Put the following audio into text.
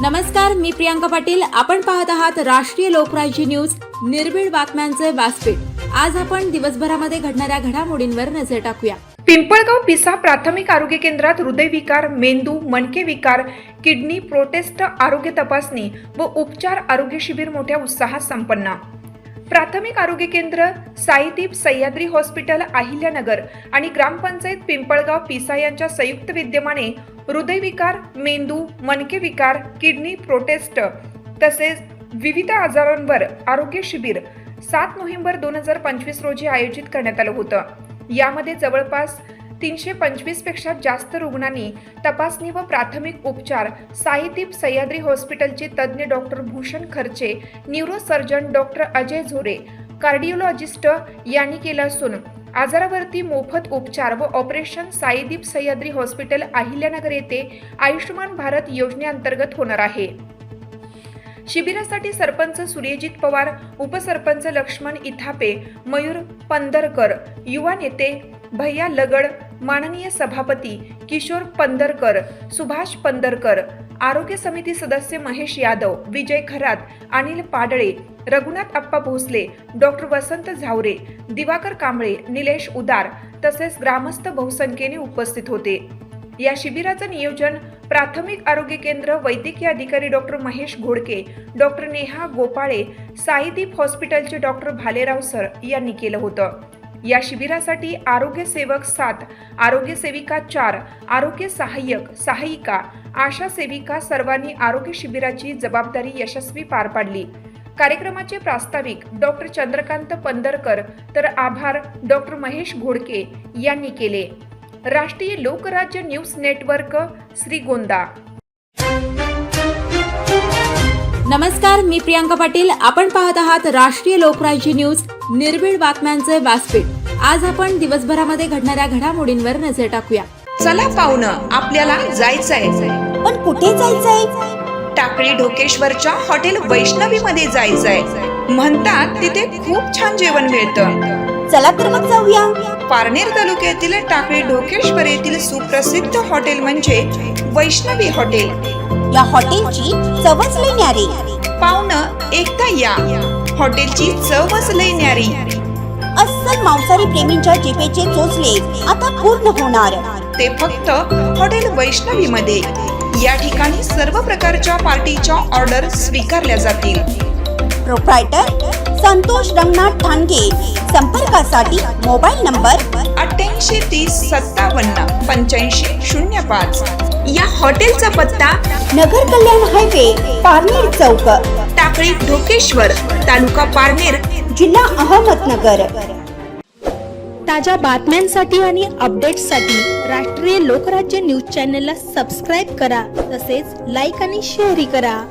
नमस्कार, मी प्रियांका पाटील. आपण पाहत आहात राष्ट्रीय लोकराज्य न्यूज, निर्भीड बातम्यांचे व्यासपीठ. आज आपण दिवसभरामध्ये घडणाऱ्या घडामोडींवर नजर टाकूया. पिंपळगाव पिसा प्राथमिक आरोग्य केंद्रात हृदयविकार, मेंदू, मणके विकार, किडनी प्रोटेस्ट आरोग्य तपासणी व उपचार आरोग्य शिबिर मोठ्या उत्साहात संपन्न. प्राथमिक आरोग्य केंद्र साईदीप सह्याद्री हॉस्पिटल अहिल्यानगर आणि ग्रामपंचायत पिंपळगाव पिसा यांच्या संयुक्त विद्यमाने हृदयविकार, मेंदू, मणके विकार, किडनी प्रोटेस्ट तसेच विविध आजारांवर आरोग्य शिबिर 7 नोव्हेंबर 2025 रोजी आयोजित करण्यात आलं होतं. यामध्ये जवळपास 325 पेक्षा जास्त रुग्णांनी तपासणी व प्राथमिक उपचार साईदीप सह्याद्री हॉस्पिटलचे तज्ज्ञ डॉक्टर भूषण खर्चे, न्यूरोसर्जन डॉक्टर अजय झोरे, कार्डिओलॉजिस्ट यांनी केलं असून आजारावरती मोफत उपचार व ऑपरेशन साईदीप सह्याद्री हॉस्पिटल अहिल्यानगर येथे आयुष्यमान भारत योजनेअंतर्गत होणार आहे. शिबिरासाठी सरपंच सूर्यजित पवार, उपसरपंच लक्ष्मण इथापे, मयूर पंधरकर, युवा नेते भैया लगड, माननीय सभापती किशोर पंधरकर, सुभाष पंधरकर, आरोग्य समिती सदस्य महेश यादव, विजय खरात, अनिल पाडळे, रघुनाथ अप्पा भोसले, डॉक्टर वसंत झावरे, दिवाकर कांबळे, निलेश उदार तसेच ग्रामस्थ बहुसंख्येने उपस्थित होते. या शिबिराचं नियोजन प्राथमिक आरोग्य केंद्र वैद्यकीय अधिकारी डॉक्टर महेश घोडके, डॉक्टर नेहा गोपाळे, साईदीप हॉस्पिटलचे डॉक्टर भालेराव सर यांनी केलं होतं. या शिबिरासाठी आरोग्य सेवक 7, आरोग्य सेविका 4, आरोग्य सहाय्यिका, आशा सेविका सर्वांनी आरोग्य शिबिराची जबाबदारी यशस्वी पार पाडली. कार्यक्रमाचे प्रास्ताविक डॉक्टर चंद्रकांत पंधरकर तर आभार डॉक्टर महेश घोडके यांनी केले. राष्ट्रीय लोकराज्य न्यूज नेटवर्क, श्रीगोंदा. नमस्कार, मी प्रियांका पाटील. आपण पाहत आहात राष्ट्रीय लोकराज्य न्यूज, निर्भीड बातम्यांचे व्यासपीठ. आज आपण दिवसभरामध्ये घडणाऱ्या घडामोडींवर नजर टाकूया. चला पाहुणं, आपल्याला जायचंय. पण कुठे जायचंय? टाकळी ढोकेश्वरच्या हॉटेल वैष्णवी मध्ये जायचंय. म्हणतात तिथे खूप छान जेवण मिळतं. चला तर मग जाऊया. पारनेर तालुक्यातील टाकळी ढोकेश्वर येथील सुप्रसिद्ध हॉटेल म्हणजे वैष्णवी हॉटेल. या हॉटेलची चवच लई न्यारी. पाहुणं, एकदा या. हॉटेलची चवच लई न्यारी. अस्सल मांसाहारी प्रेमींच्या जिभेचे चोचले आता पूर्ण होणार. ते फक्त हॉटेल वैष्णवी मध्ये. या ठिकाणी सर्व प्रकारच्या पार्टीच्या ऑर्डर स्वीकारल्या जातील. प्रोप्रायटर संतोष रंगनाथ ठाणगे. संपर्कासाठी मोबाईल नंबर 8830578505. या हॉटेलचा पत्ता नगर कल्याण हायवे, पारनेर चौक, टाकळी ढोकेश्वर, तालुका पारनेर, जिल्हा अहमदनगर. ताज्या बातम्यांसाठी आणि अपडेट्ससाठी राष्ट्रीय लोकराज्य न्यूज चॅनलला सबस्क्राईब करा. तसेच लाईक आणि शेअरही करा.